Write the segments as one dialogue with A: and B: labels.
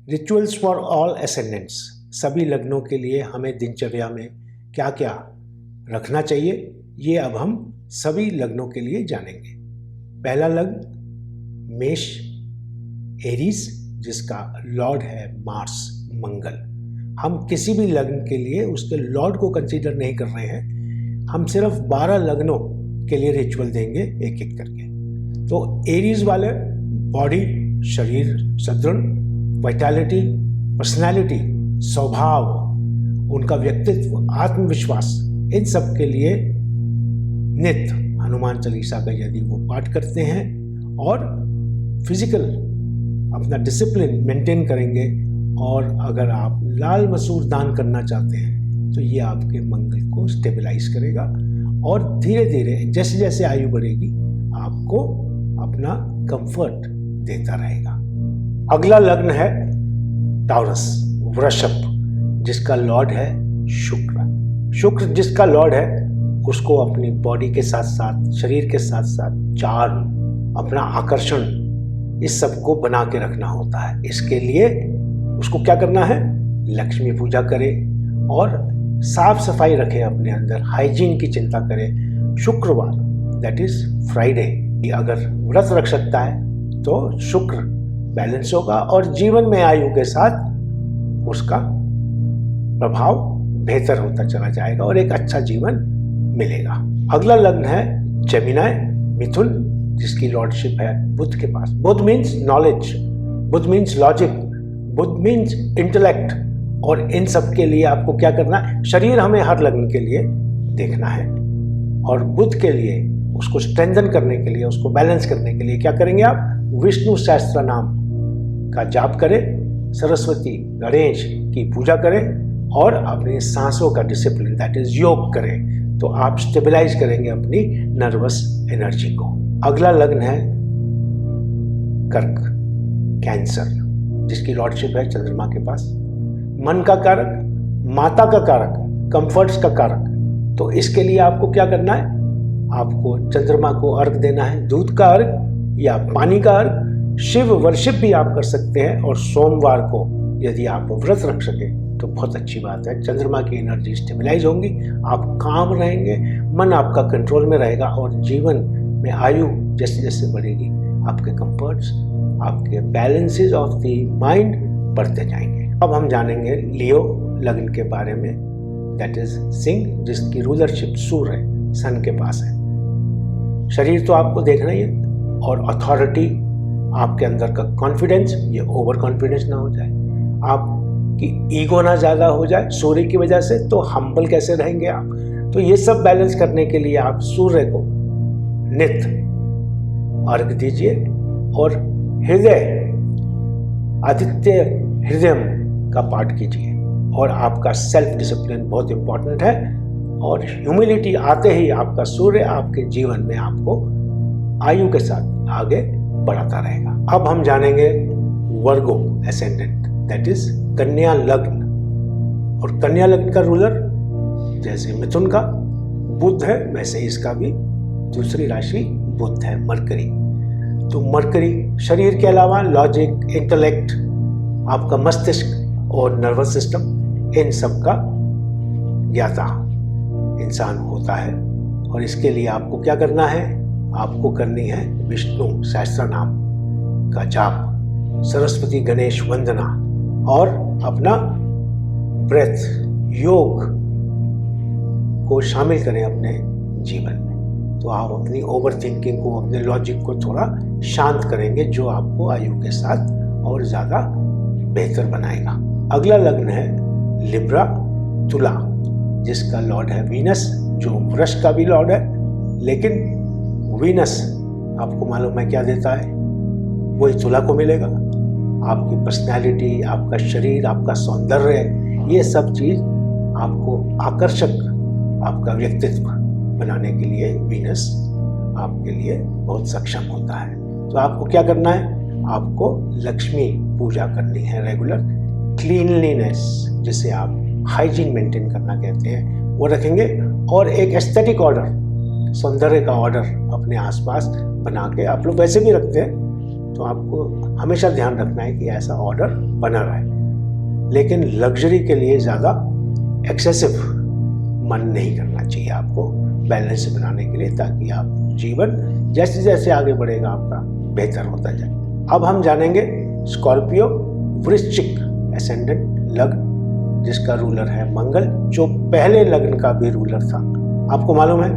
A: Rituals for all ascendants, सभी लग्नों के लिए हमें दिनचर्या में क्या क्या रखना चाहिए, ये अब हम सभी लग्नों के लिए जानेंगे। पहला लग्न मेष एरीज, जिसका लॉर्ड है मार्स मंगल। हम किसी भी लग्न के लिए उसके लॉर्ड को कंसीडर नहीं कर रहे हैं, हम सिर्फ 12 लग्नों के लिए रिचुअल देंगे एक एक करके। तो एरीज वाले बॉडी, शरीर सुदृढ़, वाइटैलिटी, पर्सनैलिटी, स्वभाव, उनका व्यक्तित्व, आत्मविश्वास, इन सब के लिए नित्य हनुमान चालीसा का यदि वो पाठ करते हैं और फिजिकल अपना डिसिप्लिन मेंटेन करेंगे, और अगर आप लाल मसूर दान करना चाहते हैं तो ये आपके मंगल को स्टेबलाइज करेगा और धीरे धीरे जैसे जैसे आयु बढ़ेगी आपको अपना कंफर्ट देता रहेगा। अगला लग्न है टाउरस, वृषभ, जिसका लॉर्ड है शुक्र। शुक्र जिसका लॉर्ड है उसको अपनी बॉडी के साथ साथ, शरीर के साथ साथ चार्म, अपना आकर्षण, इस सब को बना के रखना होता है। इसके लिए उसको क्या करना है, लक्ष्मी पूजा करें और साफ सफाई रखें अपने अंदर, हाइजीन की चिंता करें। शुक्रवार दैट इज फ्राइडे अगर व्रत रख सकता है तो शुक्र बैलेंस होगा और जीवन में आयु के साथ उसका प्रभाव बेहतर होता चला जाएगा और एक अच्छा जीवन मिलेगा। अगला लग्न है जेमिनी, मिथुन, जिसकी लॉर्डशिप है बुध के पास। बुध मीन्स नॉलेज, बुध मीन्स लॉजिक, बुध मीन्स इंटेलेक्ट, और इन सब के लिए आपको क्या करना है, शरीर हमें हर लग्न के लिए देखना है और बुध के लिए उसको स्ट्रेंथन करने के लिए, उसको बैलेंस करने के लिए क्या करेंगे आप, विष्णु सहस्त्र नाम का जाप करें, सरस्वती गणेश की पूजा करें और अपनी सांसों का डिसिप्लिन दैट इज योग करें, तो आप स्टेबलाइज करेंगे अपनी नर्वस एनर्जी को। अगला लग्न है कर्क, कैंसर, जिसकी लॉर्डशिप है चंद्रमा के पास। मन का कारक, माता का कारक, कंफर्ट्स का कारक। तो इसके लिए आपको क्या करना है, आपको चंद्रमा को अर्घ देना है, दूध का अर्घ या पानी का अर्घ। शिव वर्शिप भी आप कर सकते हैं और सोमवार को यदि आप व्रत रख सके तो बहुत अच्छी बात है। चंद्रमा की एनर्जी स्टेबलाइज होंगी, आप काम रहेंगे, मन आपका कंट्रोल में रहेगा और जीवन में आयु जैसे जैसे बढ़ेगी आपके कंफर्ट्स, आपके बैलेंसेस ऑफ द माइंड बढ़ते जाएंगे। अब हम जानेंगे लियो लग्न के बारे में, दैट इज सिंह, जिसकी रूलरशिप सूर्य सन के पास है। शरीर तो आपको देखना ही है और अथॉरिटी, आपके अंदर का कॉन्फिडेंस, ये ओवर कॉन्फिडेंस ना हो जाए, आपकी ईगो ना ज़्यादा हो जाए सूर्य की वजह से, तो हम्बल कैसे रहेंगे आप। तो ये सब बैलेंस करने के लिए आप सूर्य को नित्य अर्घ दीजिए और हृदय, आदित्य हृदय का पाठ कीजिए और आपका सेल्फ डिसिप्लिन बहुत इंपॉर्टेंट है और ह्यूमिलिटी आते ही आपका सूर्य आपके जीवन में आपको आयु के साथ आगे बढ़ाता रहेगा। अब हम जानेंगे वर्गो एसेंडेंट, दैट इज कन्या लग्न, और कन्या लग्न का रूलर जैसे मिथुन का बुध है वैसे इसका भी दूसरी राशि बुध है, मरकरी। तो मरकरी शरीर के अलावा लॉजिक, इंटेलेक्ट, आपका मस्तिष्क और नर्वस सिस्टम, इन सब का ज्ञाता इंसान होता है और इसके लिए आपको क्या करना है, आपको करनी है विष्णु सहस्त्र नाम का जाप, सरस्वती गणेश वंदना और अपना ब्रेथ, योग को शामिल करें अपने जीवन में। तो आप अपनी ओवर थिंकिंग को, अपने लॉजिक को थोड़ा शांत करेंगे, जो आपको आयु के साथ और ज़्यादा बेहतर बनाएगा। अगला लग्न है लिब्रा, तुला, जिसका लॉर्ड है वीनस, जो वृष का भी लॉर्ड है, लेकिन वीनस आपको मालूम है क्या देता है, वही तुला को मिलेगा। आपकी पर्सनैलिटी, आपका शरीर, आपका सौंदर्य, ये सब चीज़ आपको आकर्षक, आपका व्यक्तित्व बनाने के लिए वीनस आपके लिए बहुत सक्षम होता है। तो आपको क्या करना है, आपको लक्ष्मी पूजा करनी है रेगुलर। क्लीनलीनेस, जिसे आप हाइजीन मेंटेन करना कहते हैं, वो रखेंगे और एक एस्थेटिक ऑर्डर, सौंदर्य का ऑर्डर अपने आसपास बना के, आप लोग वैसे भी रखते हैं तो आपको हमेशा ध्यान रखना है कि ऐसा ऑर्डर बना रहे, लेकिन लग्जरी के लिए ज़्यादा एक्सेसिव मन नहीं करना चाहिए आपको बैलेंस बनाने के लिए, ताकि आप जीवन जैसे जैसे आगे बढ़ेगा आपका बेहतर होता जाए। अब हम जानेंगे स्कॉर्पियो वृश्चिक एसेंडेंट लग्न, जिसका रूलर है मंगल, जो पहले लग्न का भी रूलर था। आपको मालूम है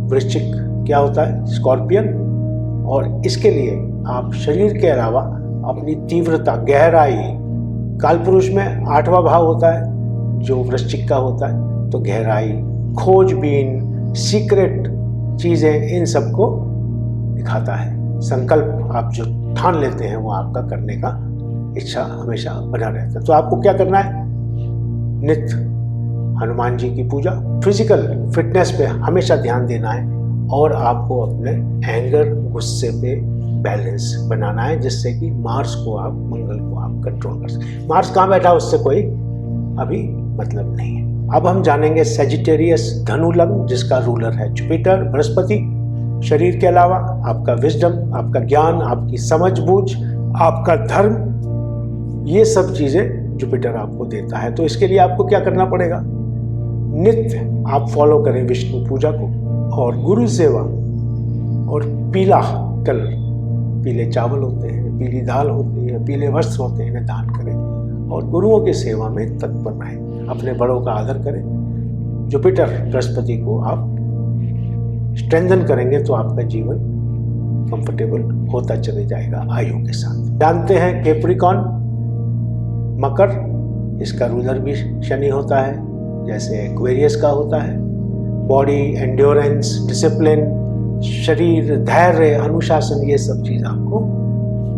A: वृश्चिक क्या होता है, स्कॉर्पियन, और इसके लिए आप शरीर के अलावा अपनी तीव्रता, गहराई, कालपुरुष में 8वां भाव होता है जो वृश्चिक का होता है, तो गहराई, खोजबीन, सीक्रेट चीज़ें, इन सब को दिखाता है। संकल्प आप जो ठान लेते हैं वो आपका करने का इच्छा हमेशा बना रहता है। तो आपको क्या करना है, नित्य हनुमान जी की पूजा, फिजिकल फिटनेस पे हमेशा ध्यान देना है, और आपको अपने एंगर, गुस्से पे बैलेंस बनाना है, जिससे कि मार्स को आप, मंगल को आप कंट्रोल कर सकें। मार्स कहाँ बैठा उससे कोई अभी मतलब नहीं है। अब हम जानेंगे सेजिटेरियस धनु लग्न, जिसका रूलर है जुपिटर बृहस्पति। शरीर के अलावा आपका विजडम, आपका ज्ञान, आपकी समझबूझ, आपका धर्म, ये सब चीजें जुपिटर आपको देता है। तो इसके लिए आपको क्या करना पड़ेगा, नित्य आप फॉलो करें विष्णु पूजा को, और गुरु सेवा, और पीला कलर, पीले चावल होते हैं, पीली दाल होती है, पीले वस्त्र होते हैं, इन्हें दान करें, और गुरुओं की सेवा में तत्पर रहें, अपने बड़ों का आदर करें। जुपिटर बृहस्पति को आप स्ट्रेंथन करेंगे तो आपका जीवन कंफर्टेबल होता चले जाएगा आयु के साथ। जानते हैं कैप्रिकॉन मकर, इसका रूलर भी शनि होता है, जैसे एक्वेरियस का होता है। बॉडी, एंड्योरेंस, डिसिप्लिन, शरीर, धैर्य, अनुशासन, ये सब चीज़ आपको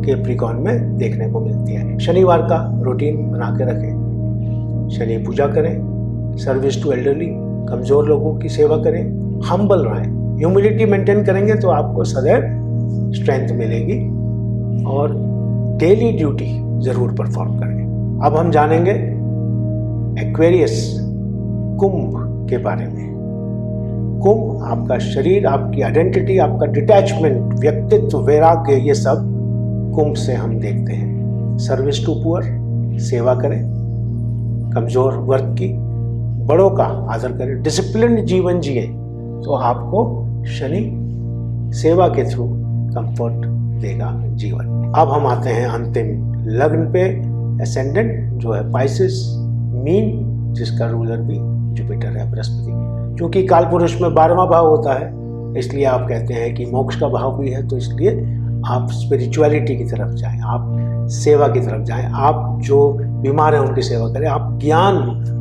A: कैप्रिकॉन में देखने को मिलती है। शनिवार का रूटीन बना के रखें, शनि पूजा करें, सर्विस टू एल्डरली, कमज़ोर लोगों की सेवा करें, हम्बल रहें, ह्यूमिलिटी मेंटेन करेंगे तो आपको सदैव स्ट्रेंथ मिलेगी, और डेली ड्यूटी ज़रूर परफॉर्म करें। अब हम जानेंगे एक्वेरियस कुंभ के बारे में। कुंभ आपका शरीर, आपकी आइडेंटिटी, आपका डिटैचमेंट, व्यक्तित्व, वैराग्य, ये सब कुंभ से हम देखते हैं। सर्विस टू पुअर, सेवा करें, कमजोर वर्ग की, बड़ों का आदर करें, डिसिप्लिन जीवन जिए, तो आपको शनि सेवा के थ्रू कंफर्ट देगा जीवन में। अब हम आते हैं अंतिम लग्न पे, एसेंडेंट जो है पाइसेस मीन, जिसका रूलर भी जुपिटर है बृहस्पति। क्योंकि कालपुरुष में 12वां भाव होता है, इसलिए आप कहते हैं कि मोक्ष का भाव भी है, तो इसलिए आप स्पिरिचुअलिटी की तरफ जाएं, आप सेवा की तरफ जाएं, आप जो बीमार हैं उनकी सेवा करें, आप ज्ञान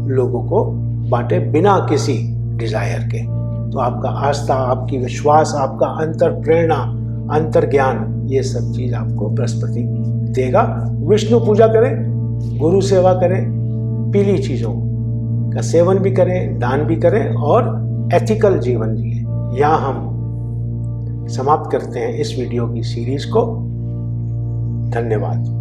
A: लोगों को बांटे बिना किसी डिजायर के। तो आपका आस्था, आपकी विश्वास, आपका अंतर प्रेरणा, अंतर ज्ञान, ये सब चीज आपको बृहस्पति देगा। विष्णु पूजा करें, गुरु सेवा करें, पीली चीजों का सेवन भी करें, दान भी करें, और एथिकल जीवन जिए। यहाँ हम समाप्त करते हैं इस वीडियो की सीरीज को। धन्यवाद।